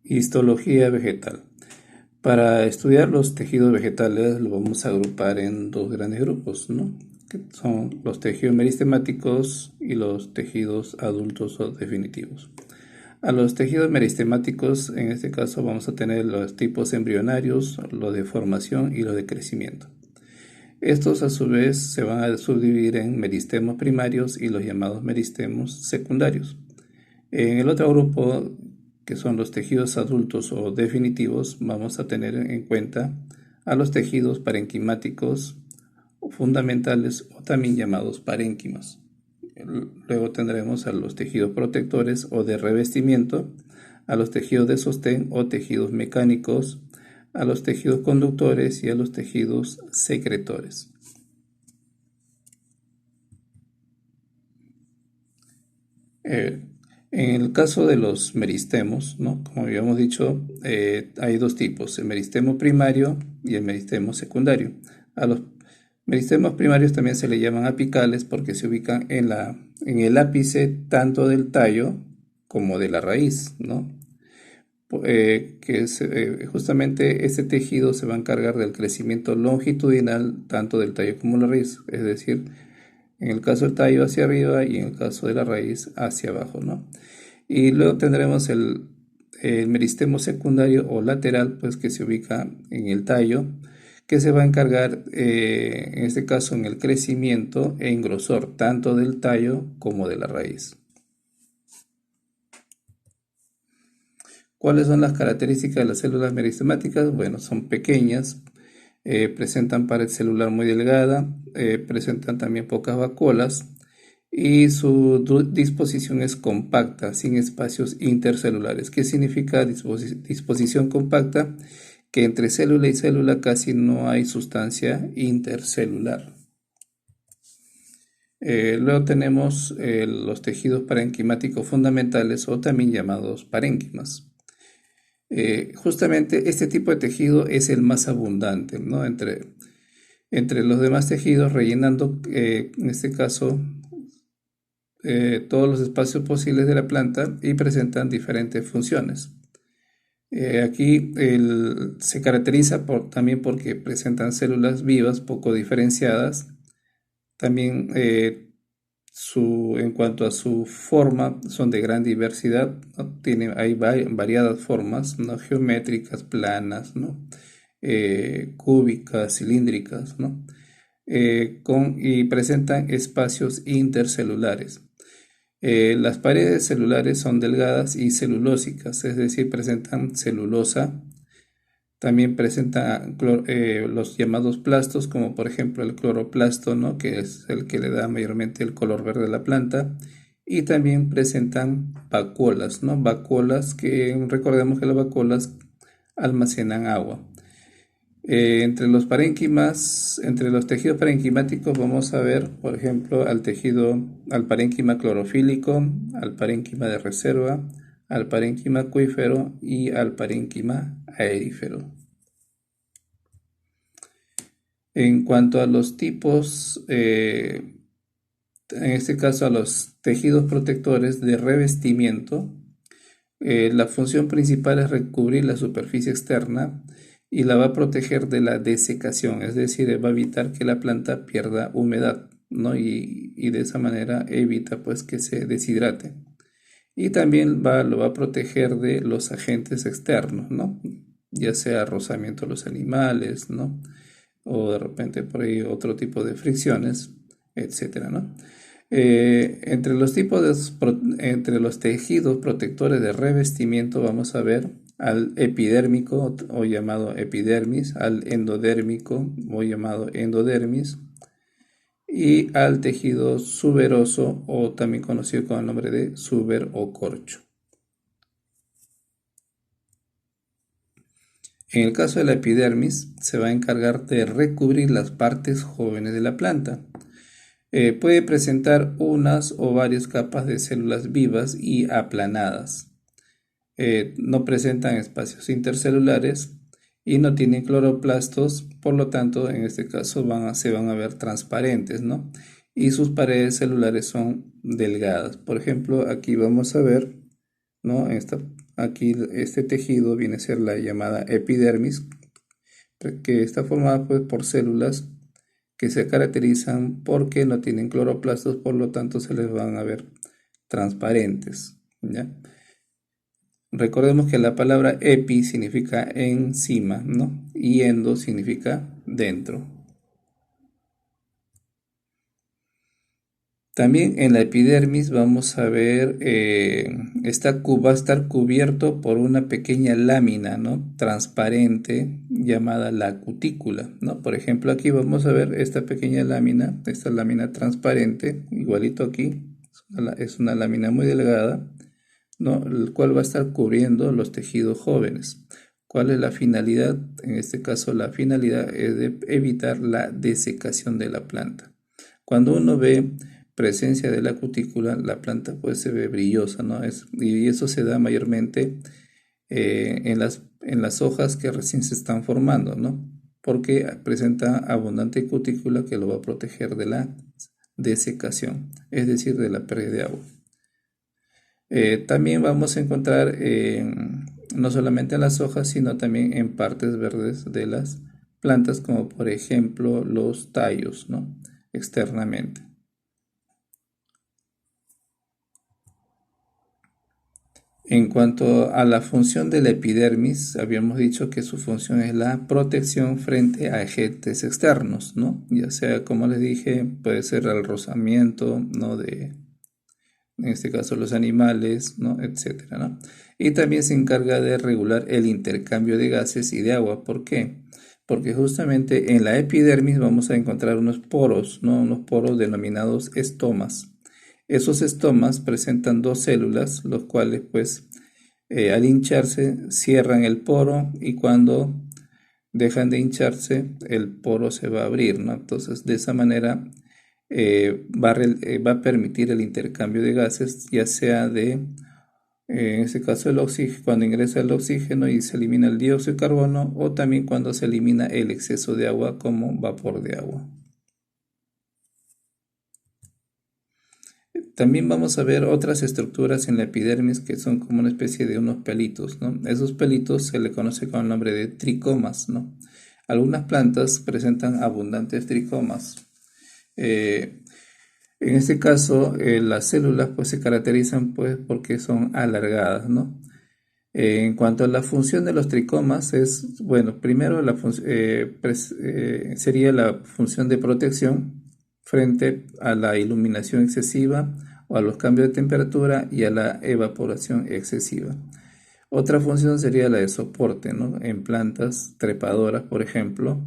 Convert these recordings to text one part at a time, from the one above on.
Histología vegetal. Para estudiar los tejidos vegetales lo vamos a agrupar en dos grandes grupos, ¿no? Que son los tejidos meristemáticos y los tejidos adultos o definitivos. A los tejidos meristemáticos, en este caso, vamos a tener los tipos embrionarios, los de formación y los de crecimiento. Estos, a su vez, se van a subdividir en meristemos primarios y los llamados meristemos secundarios. En el otro grupo, que son los tejidos adultos o definitivos, vamos a tener en cuenta a los tejidos parenquimáticos fundamentales o también llamados parénquimas. Luego tendremos a los tejidos protectores o de revestimiento, a los tejidos de sostén o tejidos mecánicos, a los tejidos conductores y a los tejidos secretores. En el caso de los meristemos, ¿no? Como habíamos dicho, hay dos tipos, el meristemo primario y el meristemo secundario. A los meristemos primarios también se le llaman apicales porque se ubican en el ápice tanto del tallo como de la raíz, ¿no? Justamente este tejido se va a encargar del crecimiento longitudinal tanto del tallo como de la raíz, es decir, en el caso del tallo hacia arriba y en el caso de la raíz hacia abajo, ¿no? Y luego tendremos el meristemo secundario o lateral, pues que se ubica en el tallo, que se va a encargar, en este caso, en el crecimiento en grosor, tanto del tallo como de la raíz. ¿Cuáles son las características de las células meristemáticas? Bueno, son pequeñas, presentan pared celular muy delgada, presentan también pocas vacuolas y su disposición es compacta, sin espacios intercelulares. ¿Qué significa disposición compacta? Que entre célula y célula casi no hay sustancia intercelular. Luego tenemos los tejidos parenquimáticos fundamentales o también llamados parénquimas. Justamente este tipo de tejido es el más abundante, ¿no? Entre los demás tejidos, rellenando en este caso todos los espacios posibles de la planta y presentan diferentes funciones. Aquí se caracteriza también porque presentan células vivas poco diferenciadas. También en cuanto a su forma son de gran diversidad, ¿no? Hay variadas formas, ¿no? Geométricas, planas, ¿no? Cúbicas, cilíndricas, ¿no? Y presentan espacios intercelulares. Las paredes celulares son delgadas y celulósicas, es decir, presentan celulosa. También presentan los llamados plastos, como por ejemplo el cloroplasto, ¿no? Que es el que le da mayormente el color verde a la planta. Y también presentan vacuolas, ¿no? Vacuolas que recordemos que las vacuolas almacenan agua. Entre los tejidos parenquimáticos vamos a ver, por ejemplo, al parénquima clorofílico, al parénquima de reserva, al parénquima acuífero y al parénquima aerífero. En cuanto a los tipos, en este caso a los tejidos protectores de revestimiento, la función principal es recubrir la superficie externa y la va a proteger de la desecación, es decir, va a evitar que la planta pierda humedad, ¿no? Y de esa manera evita pues que se deshidrate. Y también lo va a proteger de los agentes externos, ¿no? Ya sea rozamiento de los animales, ¿no? O de repente por ahí otro tipo de fricciones, etcétera, ¿no? Entre los tejidos protectores de revestimiento vamos a ver al epidérmico o llamado epidermis, al endodérmico o llamado endodermis y al tejido suberoso o también conocido con el nombre de suber o corcho. En el caso de la epidermis se va a encargar de recubrir las partes jóvenes de la planta. Puede presentar unas o varias capas de células vivas y aplanadas. No presentan espacios intercelulares y no tienen cloroplastos, por lo tanto, en este caso se van a ver transparentes, ¿no? Y sus paredes celulares son delgadas. Por ejemplo, aquí vamos a ver, ¿no? aquí este tejido viene a ser la llamada epidermis, que está formada pues por células que se caracterizan porque no tienen cloroplastos, por lo tanto se les van a ver transparentes, ¿ya? Recordemos que la palabra epi significa encima, ¿no? Y endo significa dentro. También en la epidermis vamos a ver, va a estar cubierto por una pequeña lámina, ¿no? Transparente llamada la cutícula, ¿no? Por ejemplo, aquí vamos a ver esta pequeña lámina, esta lámina transparente, igualito aquí, es una lámina muy delgada, ¿no? El cual va a estar cubriendo los tejidos jóvenes. ¿Cuál es la finalidad? En este caso, la finalidad es de evitar la desecación de la planta. Cuando uno ve presencia de la cutícula, la planta pues se ve brillosa, ¿no? Y eso se da mayormente en las hojas que recién se están formando, ¿no? Porque presenta abundante cutícula que lo va a proteger de la desecación, es decir, de la pérdida de agua. También vamos a encontrar no solamente en las hojas, sino también en partes verdes de las plantas, como por ejemplo los tallos, ¿no? Externamente. En cuanto a la función de la epidermis, habíamos dicho que su función es la protección frente a agentes externos, ¿no? Ya sea, como les dije, puede ser el rozamiento, ¿no? En este caso los animales, ¿no? Etcétera, ¿no? Y también se encarga de regular el intercambio de gases y de agua. ¿Por qué? Porque justamente en la epidermis vamos a encontrar unos poros, ¿no? Unos poros denominados estomas. Esos estomas presentan dos células, los cuales pues al hincharse cierran el poro y cuando dejan de hincharse el poro se va a abrir, ¿no? Entonces de esa manera va a permitir el intercambio de gases, ya sea en este caso el oxígeno, cuando ingresa el oxígeno y se elimina el dióxido de carbono, o también cuando se elimina el exceso de agua como vapor de agua. También vamos a ver otras estructuras en la epidermis que son como una especie de unos pelitos, ¿no? Esos pelitos se le conoce con el nombre de tricomas, ¿no? Algunas plantas presentan abundantes tricomas. En este caso, las células pues se caracterizan pues porque son alargadas, ¿no? En cuanto a la función de los tricomas es, bueno, primero sería la función de protección frente a la iluminación excesiva o a los cambios de temperatura y a la evaporación excesiva. Otra función sería la de soporte, ¿no? En plantas trepadoras, por ejemplo.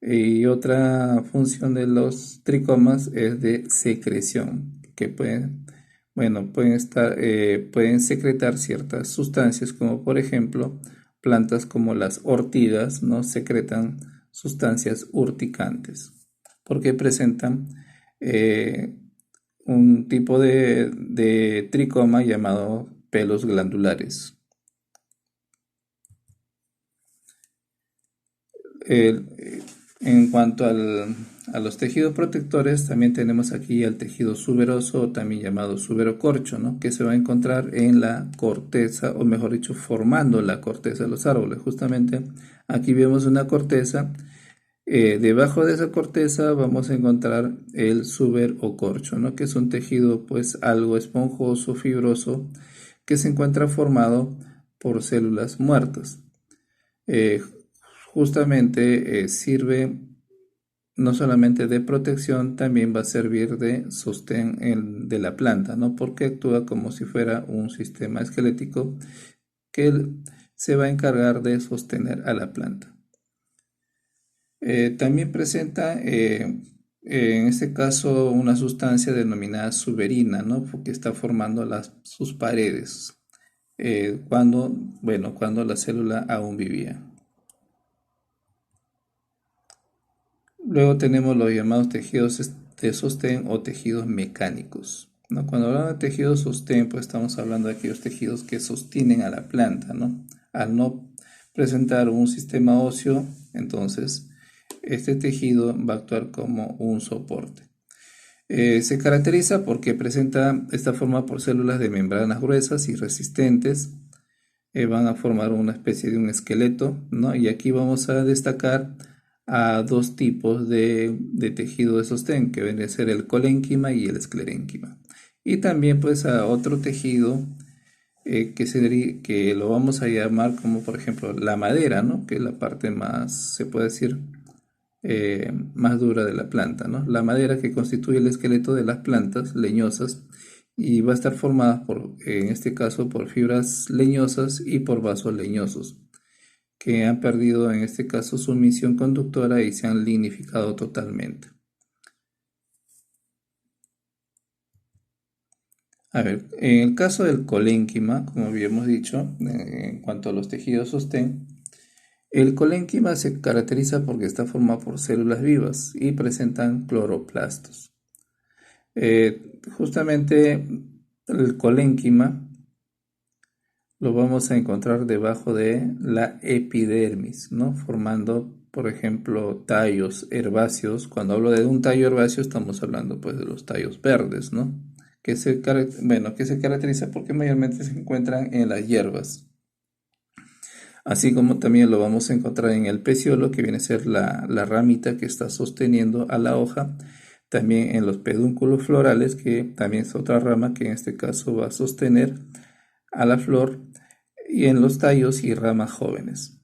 Y otra función de los tricomas es de secreción, que pueden secretar ciertas sustancias, como por ejemplo, plantas como las ortigas, ¿no? Secretan sustancias urticantes, porque presentan un tipo de tricoma llamado pelos glandulares. En cuanto a los tejidos protectores, también tenemos aquí el tejido suberoso, también llamado suberocorcho, ¿no? Que se va a encontrar en la corteza, o mejor dicho, formando la corteza de los árboles. Justamente aquí vemos una corteza. Debajo de esa corteza vamos a encontrar el suberocorcho, ¿no? Que es un tejido pues algo esponjoso, fibroso, que se encuentra formado por células muertas. Justamente sirve no solamente de protección, también va a servir de sostén de la planta, ¿no? Porque actúa como si fuera un sistema esquelético que se va a encargar de sostener a la planta. También presenta, en este caso, una sustancia denominada suberina, ¿no? Porque está formando sus paredes cuando la célula aún vivía. Luego tenemos los llamados tejidos de sostén o tejidos mecánicos, ¿no? Cuando hablamos de tejidos sostén, pues estamos hablando de aquellos tejidos que sostienen a la planta, ¿no? Al no presentar un sistema óseo, entonces este tejido va a actuar como un soporte. Se caracteriza porque está formado por células de membranas gruesas y resistentes, van a formar una especie de un esqueleto, ¿no? Y aquí vamos a destacar a dos tipos de tejido de sostén, que viene a ser el colénquima y el esclerénquima. Y también pues a otro tejido que lo vamos a llamar como por ejemplo la madera, ¿no? Que es la parte más, se puede decir, más dura de la planta, ¿no? La madera que constituye el esqueleto de las plantas leñosas y va a estar formada en este caso, por fibras leñosas y por vasos leñosos, que han perdido en este caso su misión conductora y se han lignificado totalmente. A ver, en el caso del colénquima, como habíamos dicho, en cuanto a los tejidos sostén, el colénquima se caracteriza porque está formado por células vivas y presentan cloroplastos. Justamente el colénquima lo vamos a encontrar debajo de la epidermis, ¿no? Formando, por ejemplo, tallos herbáceos. Cuando hablo de un tallo herbáceo, estamos hablando pues de los tallos verdes, ¿no? Que se caracteriza porque mayormente se encuentran en las hierbas. Así como también lo vamos a encontrar en el peciolo, que viene a ser la ramita que está sosteniendo a la hoja. También en los pedúnculos florales, que también es otra rama que en este caso va a sostener a la flor, y en los tallos y ramas jóvenes.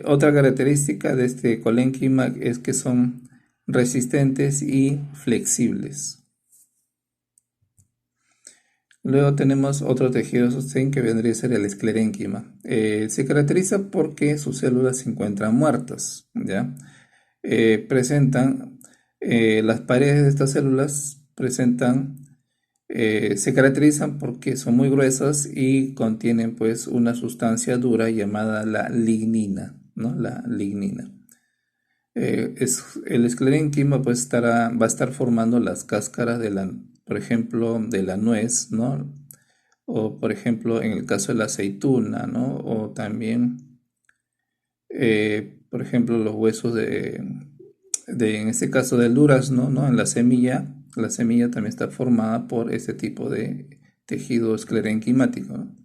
Otra característica de este colénquima es que son resistentes y flexibles. Luego tenemos otro tejido sostén que vendría a ser el esclerénquima. Se caracteriza porque sus células se encuentran muertas, ¿ya? Las paredes de estas células se caracterizan porque son muy gruesas y contienen pues una sustancia dura llamada la lignina, ¿no? La lignina. El esclerénquima pues va a estar formando las cáscaras por ejemplo, de la nuez, ¿no? O por ejemplo, en el caso de la aceituna, ¿no? O también, por ejemplo, los huesos en este caso del durazno, ¿no? En la semilla también está formada por este tipo de tejido esclerenquimático, ¿no?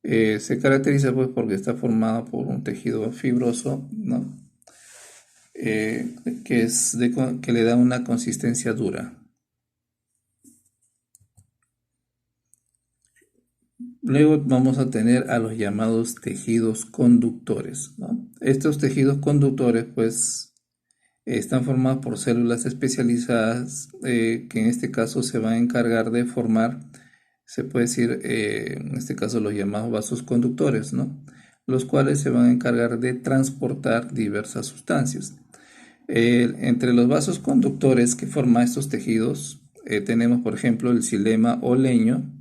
Se caracteriza pues porque está formada por un tejido fibroso, ¿no? Que le da una consistencia dura. Luego vamos a tener a los llamados tejidos conductores, ¿no? Estos tejidos conductores pues están formados por células especializadas que en este caso se van a encargar de formar, se puede decir, en este caso los llamados vasos conductores, ¿no? Los cuales se van a encargar de transportar diversas sustancias. Entre los vasos conductores que forman estos tejidos tenemos, por ejemplo, el xilema o leño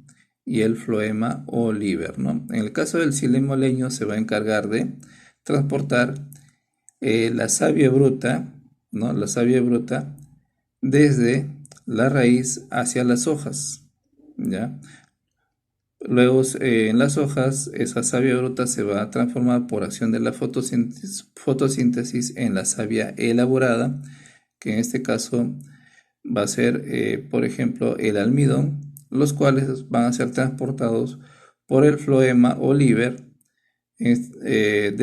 y el floema o liber, ¿no? En el caso del xilema o leño se va a encargar de transportar la savia bruta, ¿no? La savia bruta desde la raíz hacia las hojas, ¿ya? Luego, en las hojas, esa savia bruta se va a transformar por acción de la fotosíntesis en la savia elaborada, que en este caso va a ser, por ejemplo, el almidón, los cuales van a ser transportados por el floema o liber desde